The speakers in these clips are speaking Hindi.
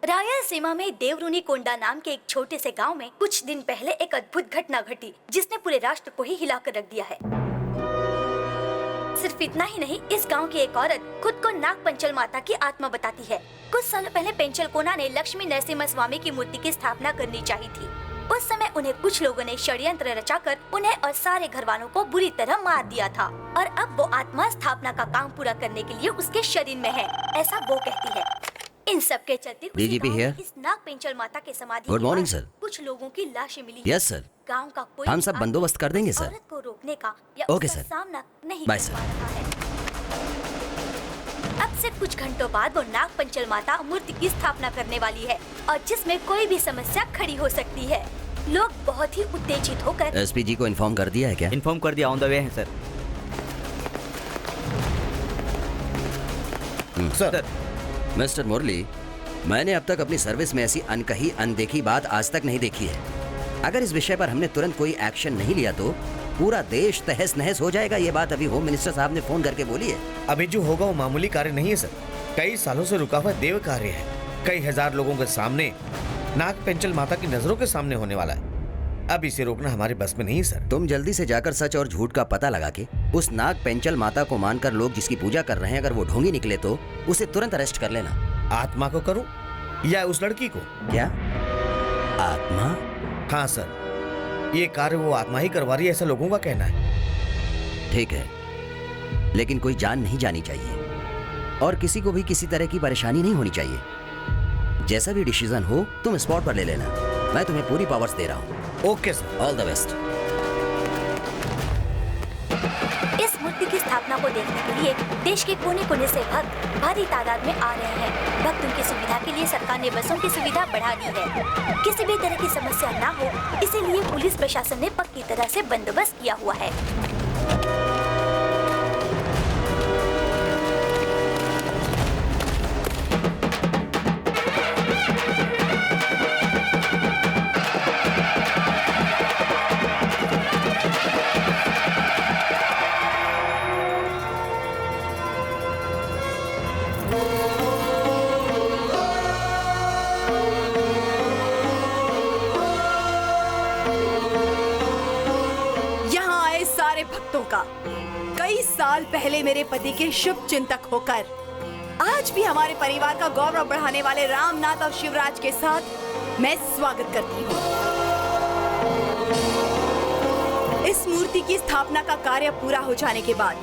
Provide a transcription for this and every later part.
रायलसीमा में देवरुनी कोंडा नाम के एक छोटे से गांव में कुछ दिन पहले एक अद्भुत घटना घटी जिसने पूरे राष्ट्र को ही हिलाकर रख दिया है। सिर्फ इतना ही नहीं, इस गांव की एक औरत खुद को नाग पंचल माता की आत्मा बताती है। कुछ साल पहले पेंचल कोना ने लक्ष्मी नरसिम्हा स्वामी की मूर्ति की स्थापना करनी चाहिए थी। उस समय उन्हें कुछ लोगों ने षड्यंत्र रचाकर उन्हें और सारे घर वालों को बुरी तरह मार दिया था और अब वो आत्मा स्थापना का काम पूरा करने के लिए उसके शरीर में है, ऐसा वो कहती है। इन सब के चलते डीजीपी हियर। इस नाग पेंचल माता के समाधि गुड मॉर्निंग सर। कुछ लोगों की लाशें मिली। Yes sir. गांव का कोई हम सब बंदोबस्त कर देंगे सर। औरत को रोकने का या ओके उसका सर। सामना नहीं बाय कर सर। पा रहा है। अब से कुछ घंटों बाद वो नाग पंचल माता मूर्ति की स्थापना करने वाली है और जिसमें कोई भी समस्या खड़ी हो सकती है। लोग बहुत ही उत्तेजित होकर एसपी जी को इन्फॉर्म कर दिया है क्या? इन्फॉर्म कर दिया, ऑन द वे है सर। सर। मिस्टर मुरली, मैंने अब तक अपनी सर्विस में ऐसी अनकही अनदेखी बात आज तक नहीं देखी है। अगर इस विषय पर हमने तुरंत कोई एक्शन नहीं लिया तो पूरा देश तहस नहस हो जाएगा। ये बात अभी होम मिनिस्टर साहब ने फोन करके बोली है। अभी जो होगा वो मामूली कार्य नहीं है सर, कई सालों से रुका हुआ देव कार्य है। कई हजार लोगों के सामने, नाग पेंचल माता की नजरों के सामने होने वाला है। अब इसे रोकना हमारे बस में नहीं है सर। तुम जल्दी से जाकर सच और झूठ का पता लगा के उस नाग पेंचल माता को मानकर लोग जिसकी पूजा कर रहे हैं, अगर वो ढोंगी निकले तो उसे तुरंत अरेस्ट कर लेना। आत्मा को करूं या उस लड़की को? क्या आत्मा? हाँ सर, ये कार्य वो आत्मा ही करवा रही है, ऐसा लोगों का कहना है। ठीक है, लेकिन कोई जान नहीं जानी चाहिए और किसी को भी किसी तरह की परेशानी नहीं होनी चाहिए। जैसा भी डिसीजन हो तुम स्पॉट पर ले लेना। मैं तुम्हें पूरी पावर्स दे रहा हूँ। Okay sir, all the best. इस मूर्ति की स्थापना को देखने के लिए देश के कोने कोने से भक्त भारी तादाद में आ रहे हैं। भक्तों की सुविधा के लिए सरकार ने बसों की सुविधा बढ़ा दी है। किसी भी तरह की समस्या ना हो, इसीलिए पुलिस प्रशासन ने पक्की तरह से बंदोबस्त किया हुआ है। भक्तों का कई साल पहले मेरे पति के शुभ चिंतक होकर आज भी हमारे परिवार का गौरव बढ़ाने वाले रामनाथ और शिवराज के साथ मैं स्वागत करती हूँ। इस मूर्ति की स्थापना का कार्य पूरा हो जाने के बाद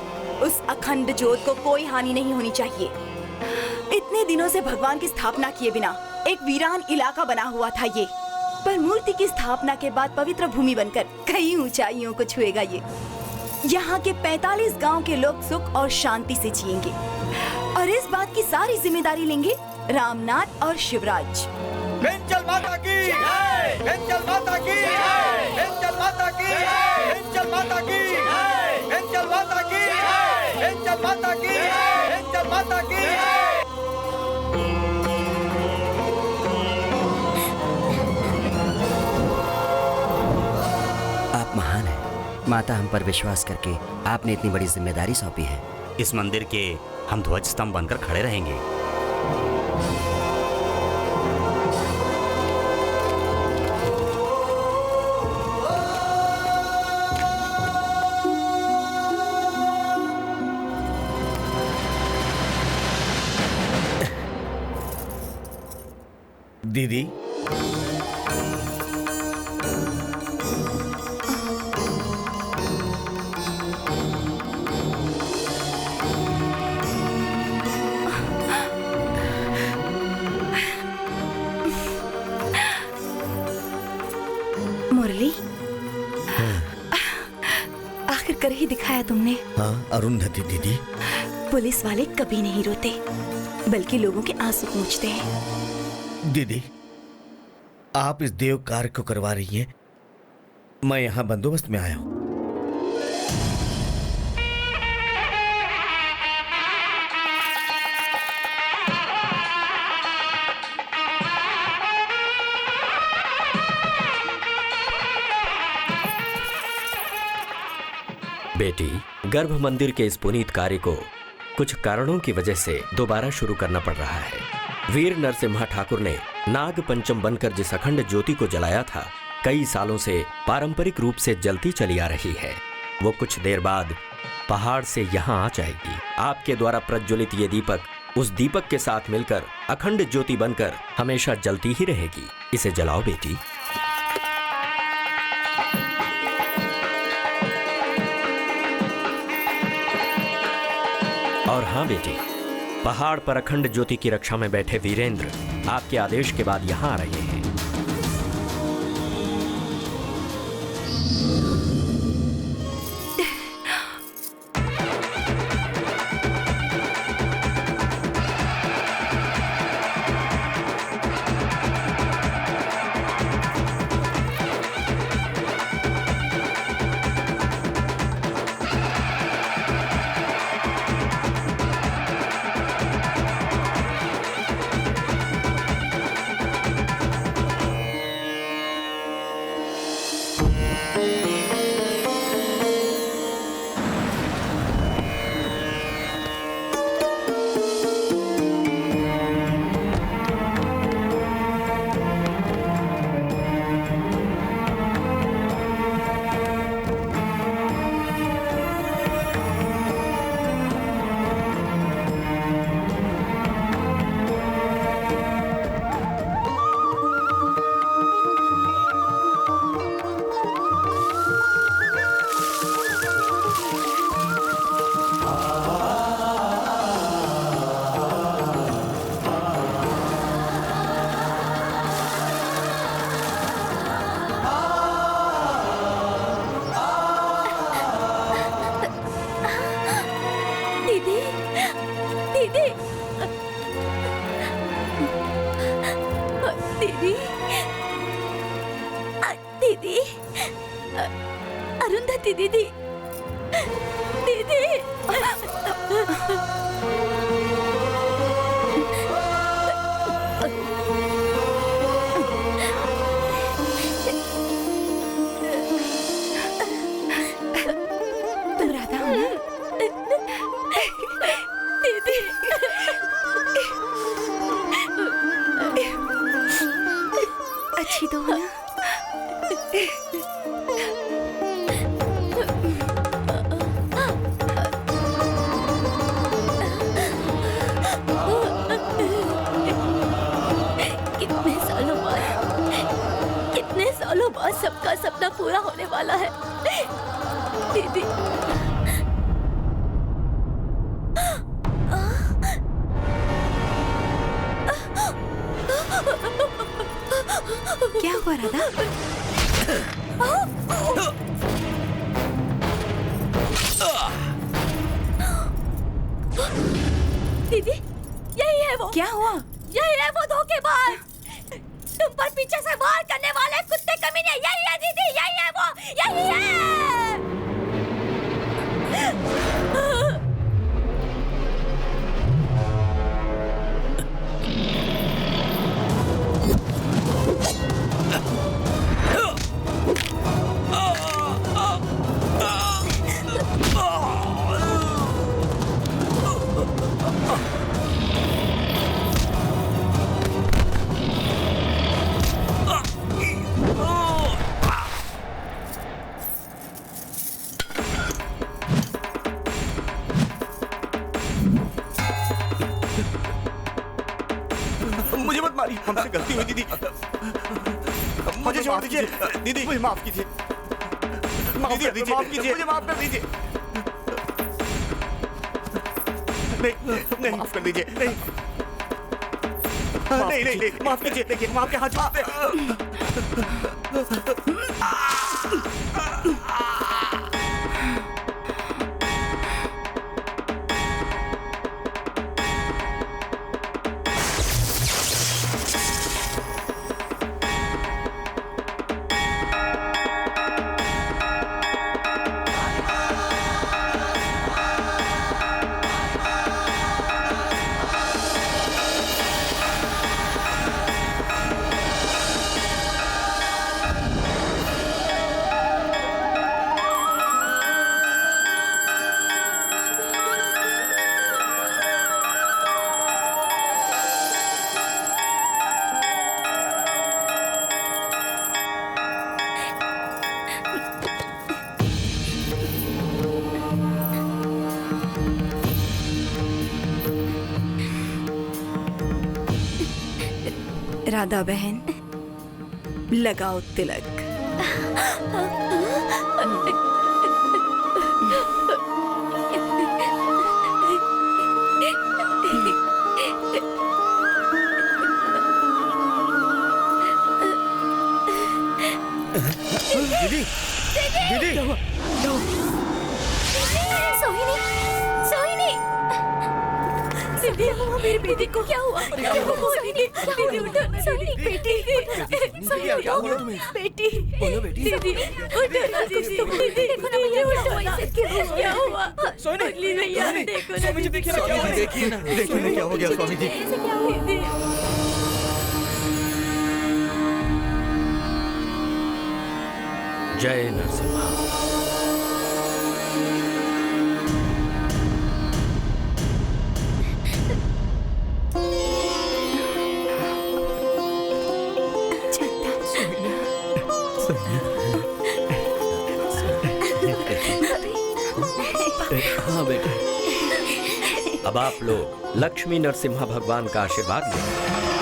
उस अखंड ज्योत को कोई हानि नहीं होनी चाहिए। इतने दिनों से भगवान की स्थापना किए बिना एक वीरान इलाका बना हुआ था ये, पर मूर्ति की स्थापना के बाद पवित्र भूमि बनकर कई ऊंचाइयों को छुएगा ये। यहाँ के 45 गांव के लोग सुख और शांति से जिएंगे और इस बात की सारी जिम्मेदारी लेंगे रामनाथ और शिवराज। पेंचल माता की जय! पेंचल माता की जय! पेंचल माता की जय! पेंचल माता की जय! पेंचल माता की जय! पेंचल माता की जय! पेंचल माता की जय! आप महान हैं। माता, हम पर विश्वास करके आपने इतनी बड़ी जिम्मेदारी सौंपी है। इस मंदिर के हम ध्वज स्तंभ बनकर खड़े रहेंगे। दीदी, मुरली, आखिर कर ही दिखाया तुमने। हाँ अरुंधति दीदी, पुलिस वाले कभी नहीं रोते बल्कि लोगों के आंसू पूंछते हैं। दीदी आप इस देव कार्य को करवा रही हैं, मैं यहाँ बंदोबस्त में आया हूँ। बेटी, गर्भ मंदिर के इस पुनीत कार्य को कुछ कारणों की वजह से दोबारा शुरू करना पड़ रहा है। वीर नरसिम्हा ठाकुर ने नाग पंचम बनकर जिस अखंड ज्योति को जलाया था, कई सालों से पारंपरिक रूप से जलती चली आ रही है। वो कुछ देर बाद पहाड़ से यहाँ आ जाएगी। आपके द्वारा प्रज्वलित ये दीपक उस दीपक के साथ मिलकर अखंड ज्योति बनकर हमेशा जलती ही रहेगी। इसे जलाओ बेटी। और हाँ बेटी, पहाड़ पर अखंड ज्योति की रक्षा में बैठे वीरेंद्र आपके आदेश के बाद यहाँ आ रहे हैं। दीदी, अरुंधति दीदी, दीदी। तुम राधा हो ना? दीदी, अच्छी तो हो ना? कितने सालों बाद सबका सपना पूरा होने वाला है दीदी। क्या हुआ राधा? दीदी, यही है वो। क्या हुआ? यही है वो धोखेबाज, तुम पर पीछे से वार करने वाले कुत्ते कमीने। यही है दीदी, यही है वो, यही है। मुझे मत मारिए, हमसे गलती हुई दीदी, मुझे छोड़ दीजिए दीदी, मुझे माफ कीजिए, माफ कर दीजिए, माफ कीजिए, मुझे माफ कर दीजिए, नहीं नहीं माफ कर दीजिए, नहीं नहीं नहीं नहीं माफ कीजिए, देखिए हम आपके हाथ जोड़ते हैं। राधा बहन, लगाओ तिलक। दीदी दीदी सोहिनी, सोहिनी, मेरी बेटी को क्या हुआ? सोहिनी, दीदी उठो, सोहिनी, बेटी, सोहिनी उठो, बेटी, बोलो बेटी, दीदी उठो ना, दीदी, देखो ना मुझे, उठो ना, क्या हुआ? सोहिनी, भैया देखो ना, स्वामी जी देखिए ना, क्या हुआ? देखिए ना, देखिए ना क्या हो गया स्वामी जी। क्या हुआ? जय नरसिम्हा। हाँ बेटा। अब आप लोग लक्ष्मी नरसिम्हा भगवान का आशीर्वाद लें।